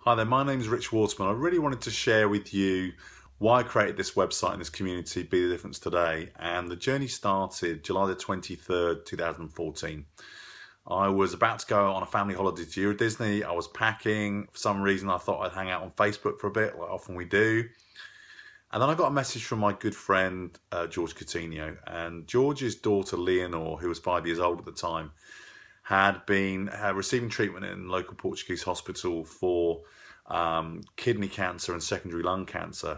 Hi there, my name is Rich Waterman. I really wanted to share with you why I created this website and this community, Be the Difference Today. And the journey started July the 23rd, 2014. I was about to go on a family holiday to Euro Disney. I was packing. For some reason, I thought I'd hang out on Facebook for a bit, like often we do. And then I got a message from my good friend, George Coutinho. And George's daughter, Leonor, who was 5 years old at the time, had been receiving treatment in a local Portuguese hospital for kidney cancer and secondary lung cancer.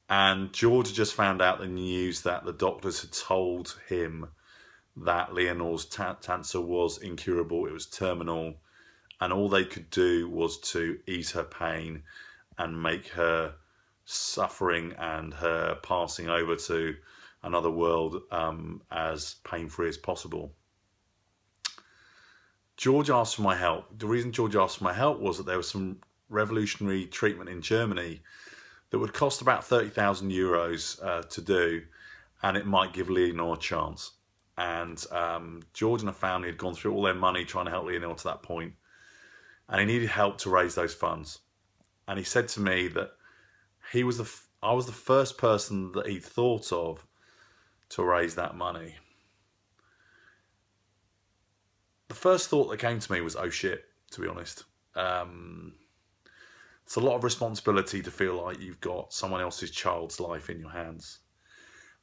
And George had just found out the news that the doctors had told him that Leonor's cancer was incurable, it was terminal, and all they could do was to ease her pain and make her suffering and her passing over to another world as pain-free as possible. George asked for my help. The reason George asked for my help was that there was some revolutionary treatment in Germany that would cost about 30,000 euros to do, and it might give Leonor a chance. And George and her family had gone through all their money trying to help Leonor to that point, and he needed help to raise those funds. And he said to me that I was the first person that he thought of to raise that money. The first thought that came to me was, oh shit, to be honest. It's a lot of responsibility to feel like you've got someone else's child's life in your hands.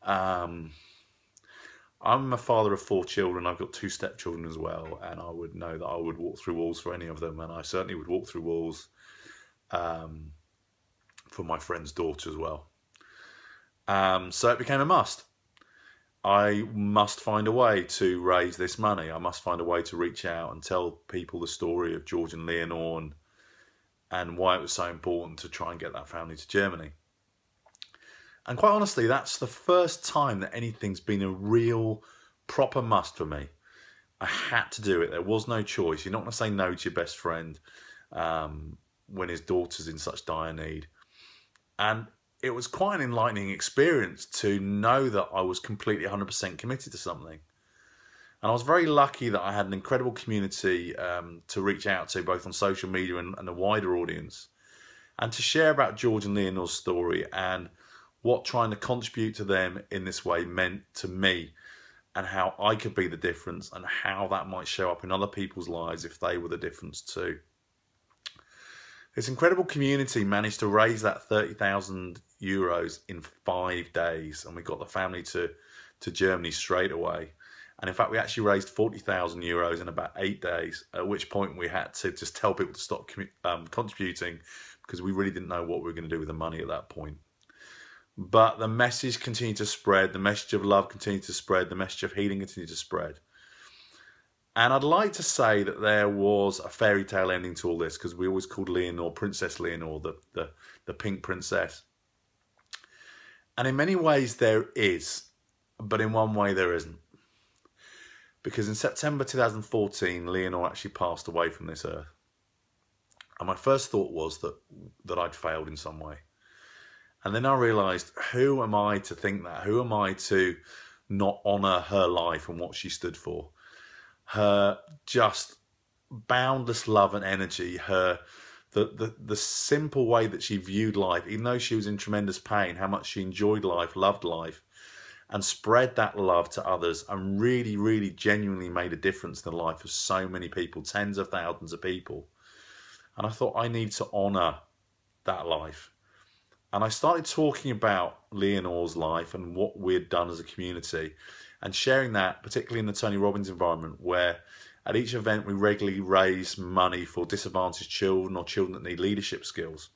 I'm a father of 4 children. I've got 2 stepchildren as well, and I would know that I would walk through walls for any of them, and I certainly would walk through walls for my friend's daughter as well. So it became a must. I must find a way to raise this money. I must find a way to reach out and tell people the story of George and Leonor and why it was so important to try and get that family to Germany. And quite honestly, that's the first time that anything's been a real proper must for me. I had to do it. There was no choice. You're not going to say no to your best friend when his daughter's in such dire need. And it was quite an enlightening experience to know that I was completely 100% committed to something. And I was very lucky that I had an incredible community to reach out to, both on social media and a wider audience, and to share about George and Leonor's story and what trying to contribute to them in this way meant to me, and how I could be the difference, and how that might show up in other people's lives if they were the difference too. This incredible community managed to raise that 30,000 euros in 5 days, and we got the family to Germany straight away. And in fact, we actually raised 40,000 euros in about 8 days, at which point we had to just tell people to stop contributing, because we really didn't know what we were going to do with the money at that point. But the message continued to spread, the message of love continued to spread, the message of healing continued to spread. And I'd like to say that there was a fairy tale ending to all this, because we always called Leonor Princess Leonor, the pink princess. And in many ways there is, but in one way there isn't. Because in September 2014, Leonor actually passed away from this earth. And my first thought was that I'd failed in some way. And then I realised, who am I to think that? Who am I to not honour her life and what she stood for? Her just boundless love and energy, the simple way that she viewed life, even though she was in tremendous pain, how much she enjoyed life, loved life, and spread that love to others, and really, really genuinely made a difference in the life of so many people, tens of thousands of people. And I thought, I need to honour that life. And I started talking about Leonor's life and what we'd done as a community, and sharing that, particularly in the Tony Robbins environment, where at each event we regularly raise money for disadvantaged children or children that need leadership skills.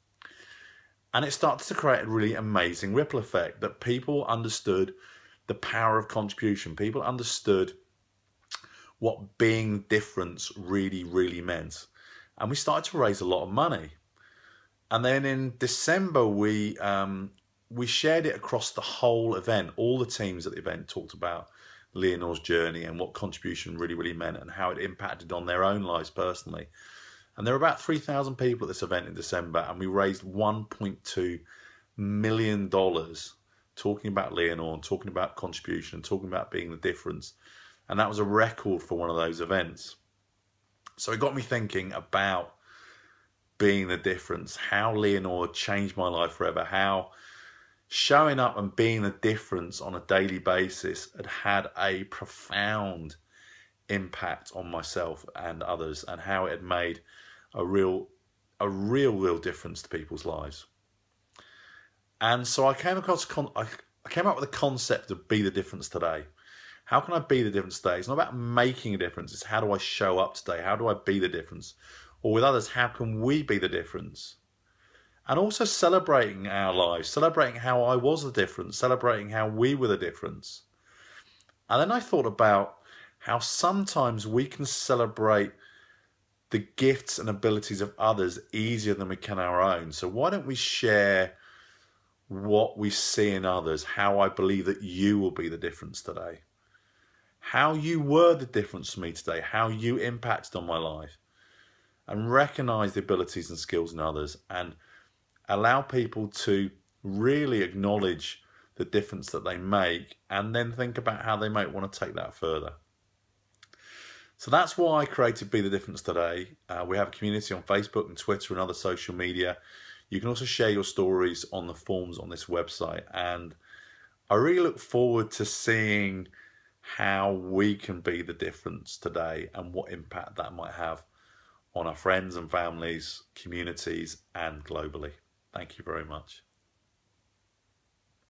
And it started to create a really amazing ripple effect, that people understood the power of contribution. People understood what being the difference really, really meant. And we started to raise a lot of money. And then in December, we shared it across the whole event. All the teams at the event talked about Leonor's journey and what contribution really, really meant, and how it impacted on their own lives personally. And there were about 3,000 people at this event in December, and we raised $1.2 million talking about Leonor and talking about contribution and talking about being the difference. And that was a record for one of those events. So it got me thinking about being the difference, how Leonore changed my life forever, how showing up and being the difference on a daily basis had a profound impact on myself and others, and how it had made a real difference to people's lives. And so I came up with the concept of be the difference today. How can I be the difference today? It's not about making a difference. It's how do I show up today? How do I be the difference? Or with others, how can we be the difference? And also celebrating our lives, celebrating how I was the difference, celebrating how we were the difference. And then I thought about how sometimes we can celebrate the gifts and abilities of others easier than we can our own. So why don't we share what we see in others, how I believe that you will be the difference today, how you were the difference for me today, how you impacted on my life, and recognize the abilities and skills in others and allow people to really acknowledge the difference that they make, and then think about how they might want to take that further. So that's why I created Be the Difference Today. We have a community on Facebook and Twitter and other social media. You can also share your stories on the forms on this website. And I really look forward to seeing how we can be the difference today and what impact that might have on our friends and families, communities, and globally. Thank you very much.